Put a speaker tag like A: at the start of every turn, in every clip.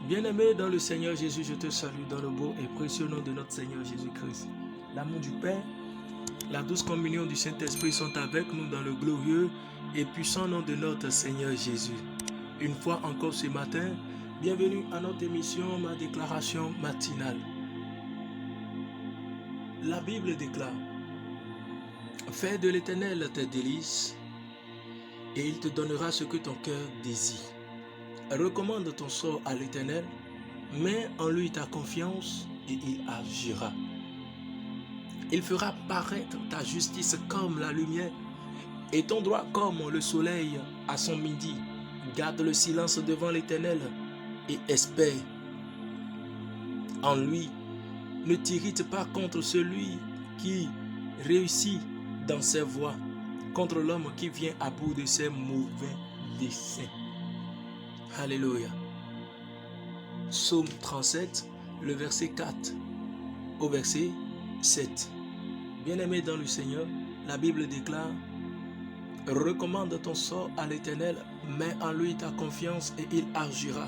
A: Bien-aimé dans le Seigneur Jésus, je te salue dans le beau et précieux nom de notre Seigneur Jésus-Christ. L'amour du Père, la douce communion du Saint-Esprit sont avec nous dans le glorieux et puissant nom de notre Seigneur Jésus. Une fois encore ce matin, bienvenue à notre émission, ma déclaration matinale. La Bible déclare: fais de l'Éternel tes délices et il te donnera ce que ton cœur désire. Recommande ton sort à l'Éternel, mets en lui ta confiance et il agira. Il fera paraître ta justice comme la lumière et ton droit comme le soleil à son midi. Garde le silence devant l'Éternel et espère en lui. Ne t'irrite pas contre celui qui réussit dans ses voies, contre l'homme qui vient à bout de ses mauvais desseins. Alléluia. Psaume 37, le verset 4 au verset 7. Bien-aimé dans le Seigneur, la Bible déclare: recommande ton sort à l'Éternel, mets en lui ta confiance et il agira.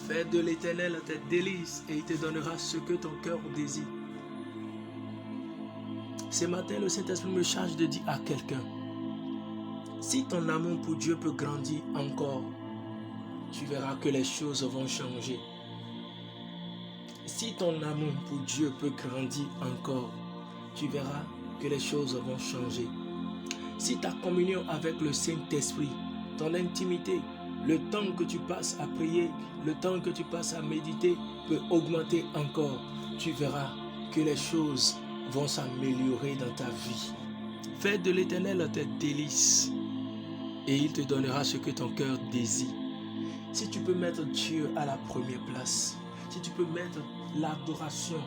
A: Fais de l'Éternel tes délices et il te donnera ce que ton cœur désire. Ce matin, le Saint-Esprit me charge de dire à quelqu'un: si ton amour pour Dieu peut grandir encore, tu verras que les choses vont changer. Si ton amour pour Dieu peut grandir encore, tu verras que les choses vont changer. Si ta communion avec le Saint-Esprit, ton intimité, le temps que tu passes à prier, le temps que tu passes à méditer peut augmenter encore, tu verras que les choses vont s'améliorer dans ta vie. Fais de l'Éternel tes délices et il te donnera ce que ton cœur désire. Si tu peux mettre Dieu à la première place, si tu peux mettre l'adoration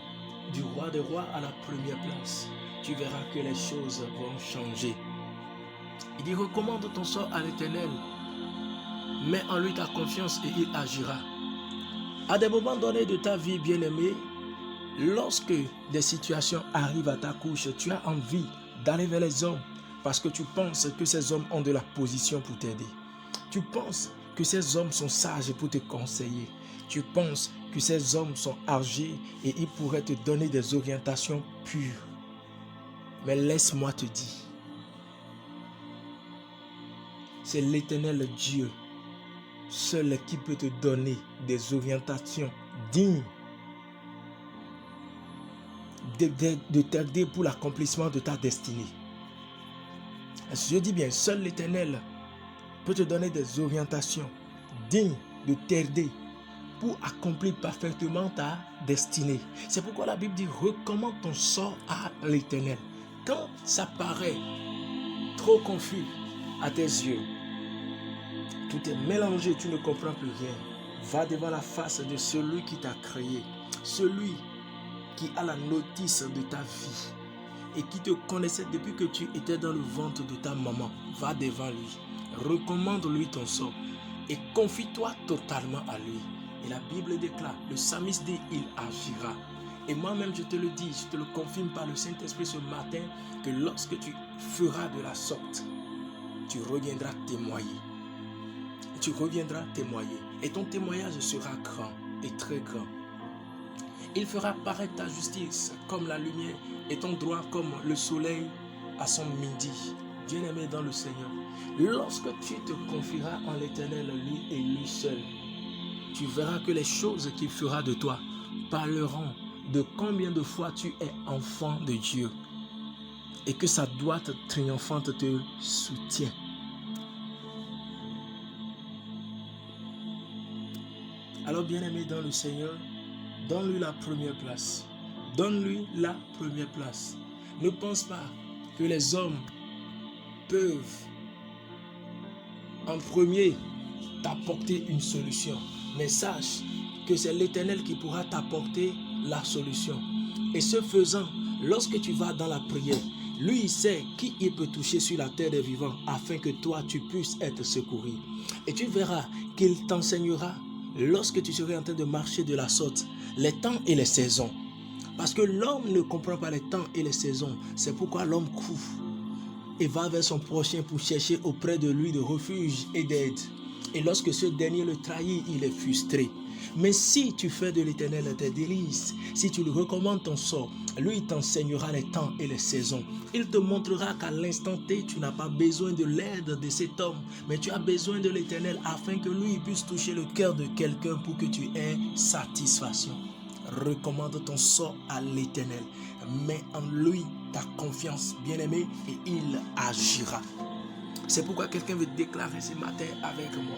A: du roi des rois à la première place, tu verras que les choses vont changer. Il dit: recommande ton sort à l'Éternel, mets en lui ta confiance et il agira. À des moments donnés de ta vie, bien-aimé, lorsque des situations arrivent à ta couche, tu as envie d'aller vers les hommes parce que tu penses que ces hommes ont de la position pour t'aider. Tu penses que ces hommes sont sages pour te conseiller. Tu penses que ces hommes sont âgés et ils pourraient te donner des orientations pures. Mais laisse-moi te dire, c'est l'Éternel Dieu seul qui peut te donner des orientations dignes de t'aider pour l'accomplissement de ta destinée. Je dis bien, seul l'Éternel peut te donner des orientations dignes de t'aider pour accomplir parfaitement ta destinée. C'est pourquoi la Bible dit: recommande ton sort à l'Éternel. Quand ça paraît trop confus à tes yeux, tout est mélangé, tu ne comprends plus rien, va devant la face de celui qui t'a créé, celui qui a la notice de ta vie et qui te connaissait depuis que tu étais dans le ventre de ta maman. Va devant lui, recommande-lui ton sort et confie-toi totalement à lui. Et la Bible déclare, le psalmiste dit: il agira. Et moi-même je te le dis, je te le confirme par le Saint-Esprit ce matin, que lorsque tu feras de la sorte, tu reviendras témoigner. Tu reviendras témoigner. Et ton témoignage sera grand et très grand. Il fera paraître ta justice comme la lumière et ton droit comme le soleil à son midi. Bien-aimé dans le Seigneur, lorsque tu te confieras en l'Éternel, lui et lui seul, tu verras que les choses qu'il fera de toi parleront de combien de fois tu es enfant de Dieu et que sa droite triomphante te soutient. Alors, bien-aimé dans le Seigneur, donne-lui la première place. Donne-lui la première place. Ne pense pas que les hommes peuvent en premier t'apporter une solution. Mais sache que c'est l'Éternel qui pourra t'apporter la solution. Et ce faisant, lorsque tu vas dans la prière, lui il sait qui il peut toucher sur la terre des vivants afin que toi tu puisses être secouru. Et tu verras qu'il t'enseignera, lorsque tu seras en train de marcher de la sorte, les temps et les saisons. Parce que l'homme ne comprend pas les temps et les saisons. C'est pourquoi l'homme court et va vers son prochain pour chercher auprès de lui de refuge et d'aide. Et lorsque ce dernier le trahit, il est frustré. Mais si tu fais de l'Éternel tes délices, si tu lui recommandes ton sort, lui t'enseignera les temps et les saisons. Il te montrera qu'à l'instant T, tu n'as pas besoin de l'aide de cet homme, mais tu as besoin de l'Éternel afin que lui puisse toucher le cœur de quelqu'un pour que tu aies satisfaction. Recommande ton sort à l'Éternel. Mets en lui ta confiance, bien-aimé, et il agira. C'est pourquoi quelqu'un veut déclarer ce matin avec moi.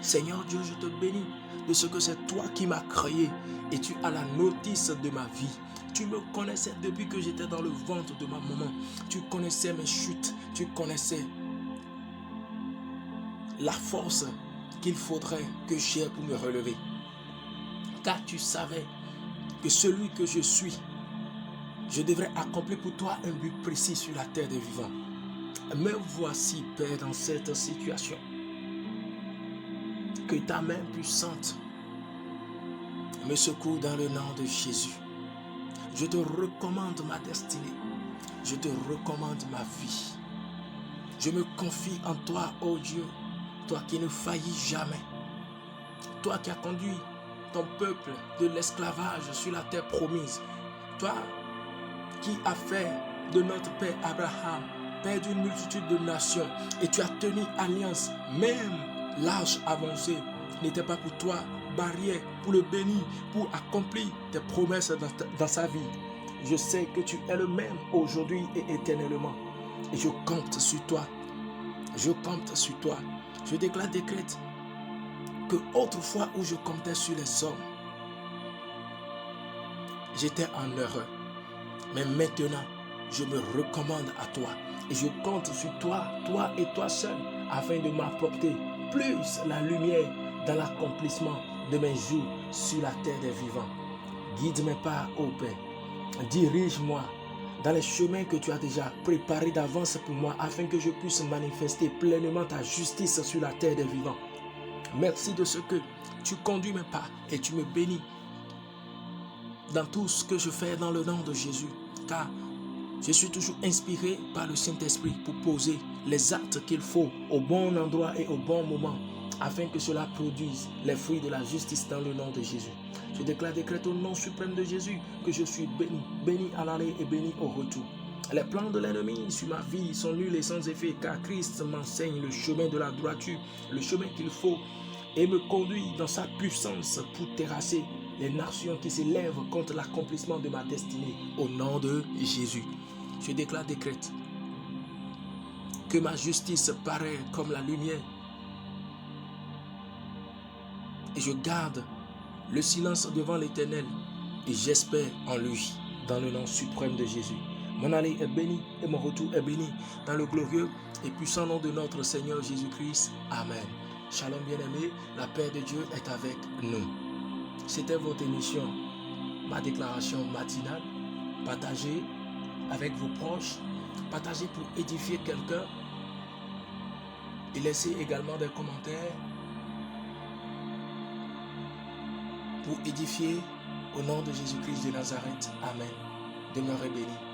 A: Seigneur Dieu, je te bénis de ce que c'est toi qui m'as créé et tu as la notice de ma vie. Tu me connaissais depuis que j'étais dans le ventre de ma maman. Tu connaissais mes chutes. Tu connaissais la force qu'il faudrait que j'aie pour me relever. Car tu savais que celui que je suis, je devrais accomplir pour toi un but précis sur la terre des vivants. Me voici, Père, dans cette situation. Que ta main puissante me secoue dans le nom de Jésus. Je te recommande ma destinée. Je te recommande ma vie. Je me confie en toi, ô Dieu, toi qui ne faillis jamais. Toi qui as conduit ton peuple de l'esclavage sur la terre promise. Toi qui as fait de notre père Abraham, père d'une multitude de nations, et tu as tenu alliance, même l'âge avancé n'était pas pour toi barrière pour le bénir, pour accomplir tes promesses dans sa vie. Je sais que tu es le même aujourd'hui et éternellement. Et je compte sur toi. Je compte sur toi. Je décrète que autrefois où je comptais sur les hommes, j'étais en erreur. Mais maintenant, je me recommande à toi. Et je compte sur toi, toi et toi seul, afin de m'apporter plus la lumière dans l'accomplissement de mes jours sur la terre des vivants. Guide mes pas, ô Père. Dirige-moi dans les chemins que tu as déjà préparés d'avance pour moi, afin que je puisse manifester pleinement ta justice sur la terre des vivants. Merci de ce que tu conduis mes pas et tu me bénis dans tout ce que je fais dans le nom de Jésus. Car je suis toujours inspiré par le Saint-Esprit pour poser les actes qu'il faut au bon endroit et au bon moment, afin que cela produise les fruits de la justice dans le nom de Jésus. Je décrète au nom suprême de Jésus que je suis béni, béni à l'aller et béni au retour. Les plans de l'ennemi sur ma vie sont nuls et sans effet, car Christ m'enseigne le chemin de la droiture, le chemin qu'il faut, et me conduit dans sa puissance pour terrasser les nations qui s'élèvent contre l'accomplissement de ma destinée, au nom de Jésus. Je décrète que ma justice paraît comme la lumière, et je garde le silence devant l'Éternel, et j'espère en lui, dans le nom suprême de Jésus. Mon aller est béni et mon retour est béni, dans le glorieux et puissant nom de notre Seigneur Jésus-Christ. Amen. Shalom bien-aimés, la paix de Dieu est avec nous. C'était votre émission, ma déclaration matinale. Partagez avec vos proches, partagez pour édifier quelqu'un et laissez également des commentaires pour édifier au nom de Jésus-Christ de Nazareth. Amen. Demeurez bénis.